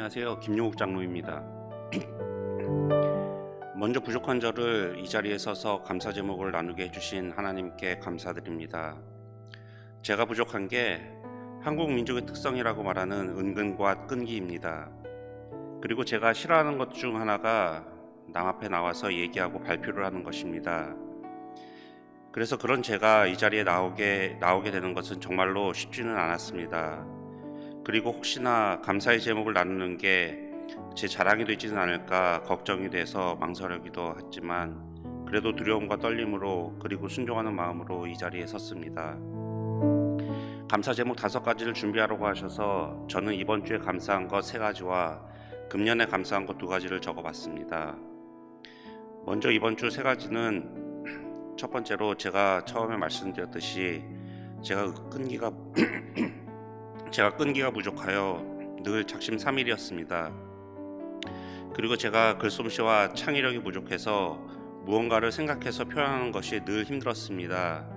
안녕하세요. 김용욱 장로입니다. 먼저 부족한 저를 이 자리에 서서 감사 제목을 나누게 해주신 하나님께 감사드립니다. 제가 부족한 게 한국 민족의 특성이라고 말하는 은근과 끈기입니다. 그리고 제가 싫어하는 것 중 하나가 남 앞에 나와서 얘기하고 발표를 하는 것입니다. 그래서 그런 제가 이 자리에 나오게 되는 것은 정말로 쉽지는 않았습니다. 그리고 혹시나 감사의 제목을 나누는 게 제 자랑이 되지는 않을까 걱정이 돼서 망설이기도 했지만 그래도 두려움과 떨림으로 그리고 순종하는 마음으로 이 자리에 섰습니다. 감사 제목 5가지를 준비하라고 하셔서 저는 이번 주에 감사한 것 3가지와 금년에 감사한 것 2가지를 적어봤습니다. 먼저 이번 주 3가지는 첫 번째로 제가 처음에 말씀드렸듯이 제가 끈기가 부족하여 늘 작심삼일이었습니다. 그리고 제가 글솜씨와 창의력이 부족해서 무언가를 생각해서 표현하는 것이 늘 힘들었습니다.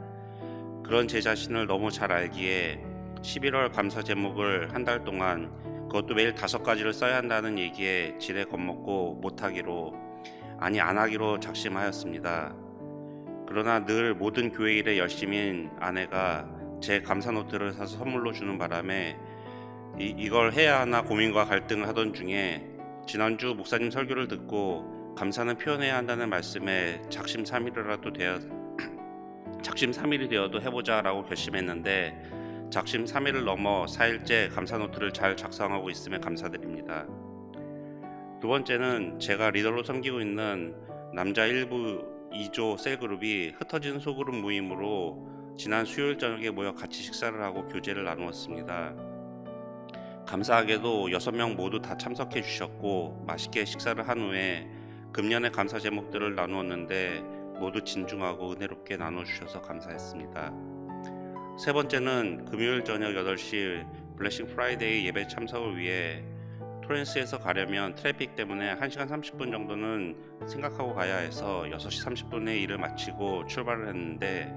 그런 제 자신을 너무 잘 알기에 11월 감사 제목을 한 달 동안 그것도 매일 5가지를 써야 한다는 얘기에 지레 겁먹고 못하기로 안 하기로 작심하였습니다. 그러나 늘 모든 교회 일에 열심인 아내가 제 감사 노트를 사서 선물로 주는 바람에 이걸 해야 하나 고민과 갈등을 하던 중에 지난주 목사님 설교를 듣고 감사는 표현해야 한다는 말씀에 작심삼일이 되어도 해보자라고 결심했는데 작심삼일을 넘어 4일째 감사 노트를 잘 작성하고 있음에 감사드립니다. 두 번째는 제가 리더로 섬기고 있는 남자 1부 2조 셀그룹이 흩어진 소그룹 모임으로 지난 수요일 저녁에 모여 같이 식사를 하고 교제를 나누었습니다. 감사하게도 6명 모두 다 참석해 주셨고 맛있게 식사를 한 후에 금년의 감사 제목들을 나누었는데 모두 진중하고 은혜롭게 나눠주셔서 감사했습니다. 세 번째는 금요일 저녁 8시 블레싱 프라이데이 예배 참석을 위해 토렌스에서 가려면 트래픽 때문에 1시간 30분 정도는 생각하고 가야 해서 6시 30분에 일을 마치고 출발을 했는데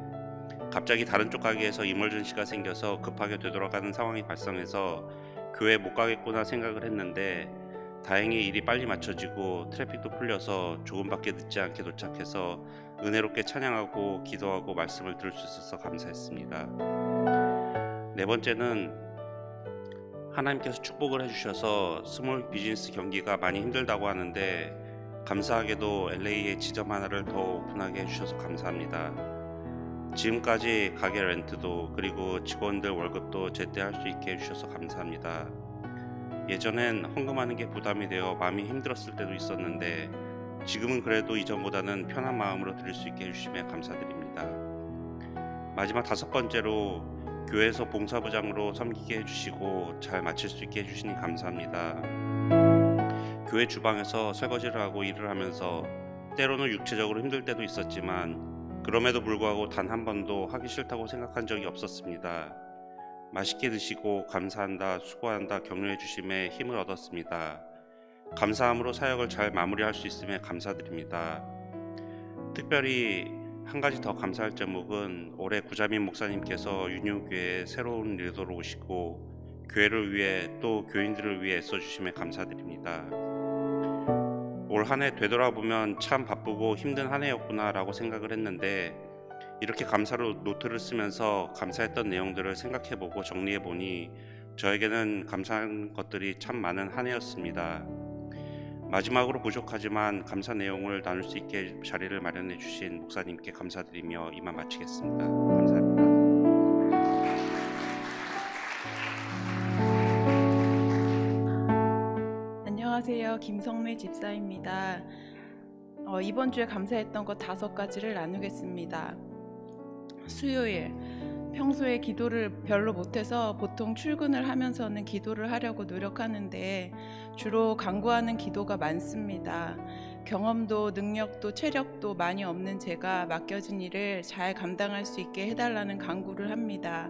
갑자기 다른 쪽 가게에서 이멀전시가 생겨서 급하게 되돌아가는 상황이 발생해서 교회 못 가겠구나 생각을 했는데 다행히 일이 빨리 맞춰지고 트래픽도 풀려서 조금밖에 늦지 않게 도착해서 은혜롭게 찬양하고 기도하고 말씀을 들을 수 있어서 감사했습니다. 네 번째는 하나님께서 축복을 해주셔서 스몰 비즈니스 경기가 많이 힘들다고 하는데 감사하게도 LA에 지점 하나를 더 오픈하게 해주셔서 감사합니다. 지금까지 가게 렌트도 그리고 직원들 월급도 제때 할 수 있게 해주셔서 감사합니다. 예전엔 헌금하는 게 부담이 되어 마음이 힘들었을 때도 있었는데 지금은 그래도 이전보다는 편한 마음으로 드릴 수 있게 해주심에 감사드립니다. 마지막 5번째로 교회에서 봉사부장으로 섬기게 해주시고 잘 마칠 수 있게 해주시니 감사합니다. 교회 주방에서 설거지를 하고 일을 하면서 때로는 육체적으로 힘들 때도 있었지만 그럼에도 불구하고 단 한 번도 하기 싫다고 생각한 적이 없었습니다. 맛있게 드시고 감사한다, 수고한다 격려해 주심에 힘을 얻었습니다. 감사함으로 사역을 잘 마무리할 수 있음에 감사드립니다. 특별히 한 가지 더 감사할 제목은 올해 구자민 목사님께서 윤용교회에 새로운 리더로 오시고 교회를 위해 또 교인들을 위해 애써주심에 감사드립니다. 올 한 해 되돌아보면 참 바쁘고 힘든 한 해였구나 라고 생각을 했는데 이렇게 감사로 노트를 쓰면서 감사했던 내용들을 생각해보고 정리해보니 저에게는 감사한 것들이 참 많은 한 해였습니다. 마지막으로 부족하지만 감사 내용을 나눌 수 있게 자리를 마련해 주신 목사님께 감사드리며 이만 마치겠습니다. 감사합니다. 안녕하세요. 김성래 집사입니다. 이번 주에 감사했던 것 5가지를 나누겠습니다. 수요일, 평소에 기도를 별로 못해서 보통 출근을 하면서는 기도를 하려고 노력하는데 주로 간구하는 기도가 많습니다. 경험도 능력도 체력도 많이 없는 제가 맡겨진 일을 잘 감당할 수 있게 해달라는 간구를 합니다.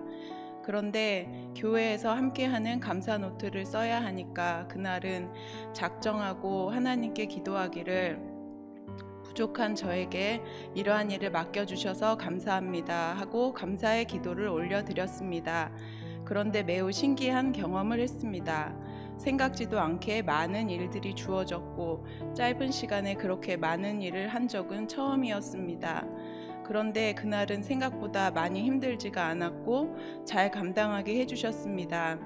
그런데 교회에서 함께하는 감사 노트를 써야 하니까 그날은 작정하고 하나님께 기도하기를 부족한 저에게 이러한 일을 맡겨주셔서 감사합니다 하고 감사의 기도를 올려드렸습니다. 그런데 매우 신기한 경험을 했습니다. 생각지도 않게 많은 일들이 주어졌고 짧은 시간에 그렇게 많은 일을 한 적은 처음이었습니다. 그런데 그날은 생각보다 많이 힘들지가 않았고 잘 감당하게 해주셨습니다.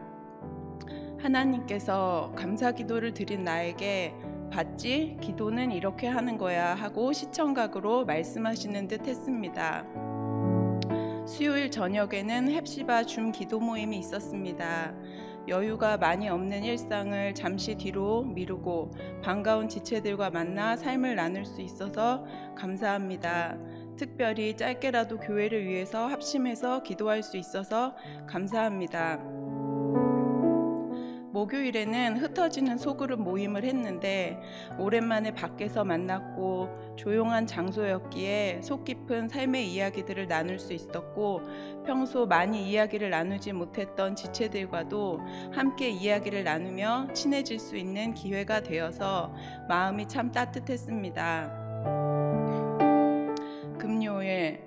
하나님께서 감사 기도를 드린 나에게 봤지? 기도는 이렇게 하는 거야 하고 시청각으로 말씀하시는 듯 했습니다. 수요일 저녁에는 헵시바 줌 기도 모임이 있었습니다. 여유가 많이 없는 일상을 잠시 뒤로 미루고 반가운 지체들과 만나 삶을 나눌 수 있어서 감사합니다. 특별히 짧게라도 교회를 위해서 합심해서 기도할 수 있어서 감사합니다. 목요일에는 흩어지는 소그룹 모임을 했는데 오랜만에 밖에서 만났고 조용한 장소였기에 속 깊은 삶의 이야기들을 나눌 수 있었고 평소 많이 이야기를 나누지 못했던 지체들과도 함께 이야기를 나누며 친해질 수 있는 기회가 되어서 마음이 참 따뜻했습니다. 금요일,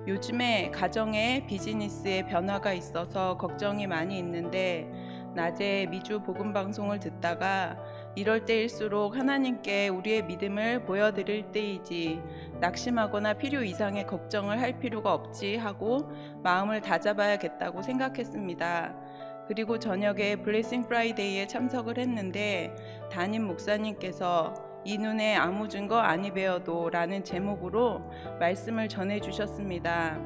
요즘에 가정에 비즈니스에 변화가 있어서 걱정이 많이 있는데 낮에 미주 복음 방송을 듣다가 이럴 때일수록 하나님께 우리의 믿음을 보여드릴 때이지 낙심하거나 필요 이상의 걱정을 할 필요가 없지 하고 마음을 다잡아야겠다고 생각했습니다. 그리고 저녁에 블레싱 프라이데이에 참석을 했는데 담임 목사님께서 이 눈에 아무 증거 아니 배워도 라는 제목으로 말씀을 전해 주셨습니다.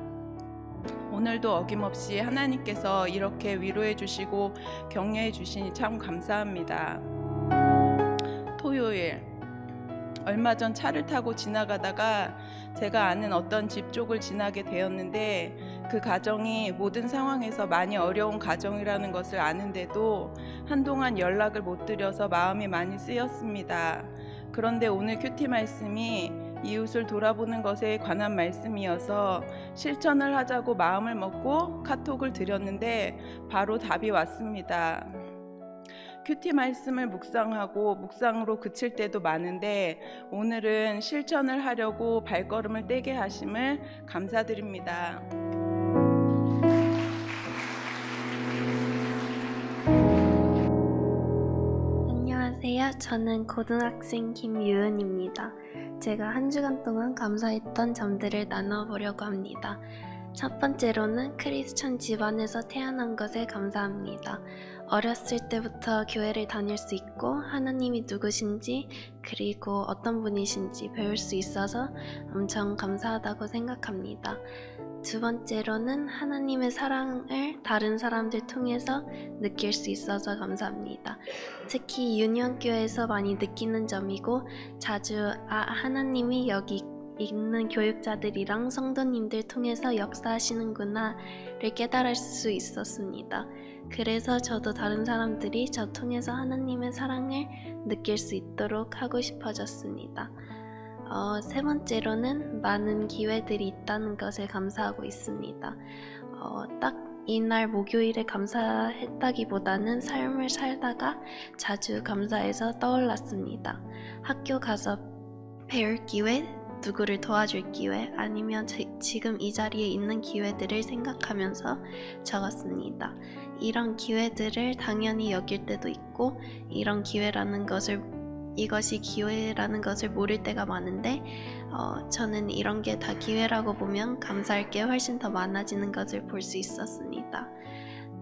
오늘도 어김없이 하나님께서 이렇게 위로해 주시고 격려해 주시니 참 감사합니다. 토요일, 얼마 전 차를 타고 지나가다가 제가 아는 어떤 집 쪽을 지나게 되었는데 그 가정이 모든 상황에서 많이 어려운 가정이라는 것을 아는데도 한동안 연락을 못 드려서 마음이 많이 쓰였습니다. 그런데 오늘 큐티 말씀이 이웃을 돌아보는 것에 관한 말씀이어서 실천을 하자고 마음을 먹고 카톡을 드렸는데 바로 답이 왔습니다. 큐티 말씀을 묵상하고 묵상으로 그칠 때도 많은데 오늘은 실천을 하려고 발걸음을 떼게 하심을 감사드립니다. 안녕하세요. 저는 고등학생 김유은입니다. 제가 한 주간 동안 감사했던 점들을 나눠보려고 합니다. 첫 번째로는 크리스천 집안에서 태어난 것에 감사합니다. 어렸을 때부터 교회를 다닐 수 있고 하나님이 누구신지 그리고 어떤 분이신지 배울 수 있어서 엄청 감사하다고 생각합니다. 두 번째로는 하나님의 사랑을 다른 사람들 통해서 느낄 수 있어서 감사합니다. 특히 유니온교회에서 많이 느끼는 점이고 자주 하나님이 여기 있는 교육자들이랑 성도님들 통해서 역사하시는구나를 깨달을 수 있었습니다. 그래서 저도 다른 사람들이 저 통해서 하나님의 사랑을 느낄 수 있도록 하고 싶어졌습니다. 세 번째로는 많은 기회들이 있다는 것을 감사하고 있습니다. 딱 이날 목요일에 감사했다기보다는 삶을 살다가 자주 감사해서 떠올랐습니다. 학교 가서 배울 기회, 누구를 도와줄 기회, 아니면 지금 이 자리에 있는 기회들을 생각하면서 적었습니다. 이런 기회들을 당연히 여길 때도 있고 이것이 기회라는 것을 모를 때가 많은데 저는 이런 게 다 기회라고 보면 감사할 게 훨씬 더 많아지는 것을 볼 수 있었습니다.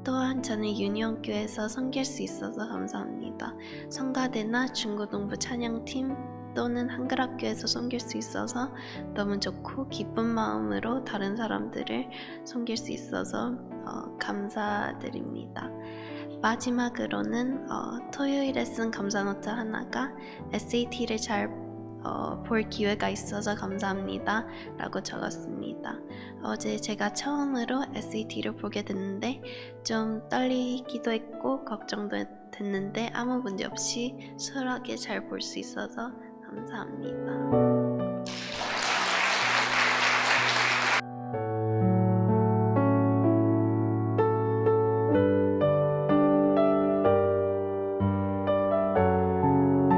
또한 저는 유니온교회에서 섬길 수 있어서 감사합니다. 성가대나 중고등부 찬양팀 또는 한글학교에서 섬길 수 있어서 너무 좋고 기쁜 마음으로 다른 사람들을 섬길 수 있어서 감사드립니다. 마지막으로는 토요일에 쓴 감사노트 하나가 SAT를 잘 볼 기회가 있어서 감사합니다 라고 적었습니다. 어제 제가 처음으로 SAT를 보게 됐는데 좀 떨리기도 했고 걱정도 됐는데 아무 문제 없이 수월하게 잘 볼 수 있어서 감사합니다.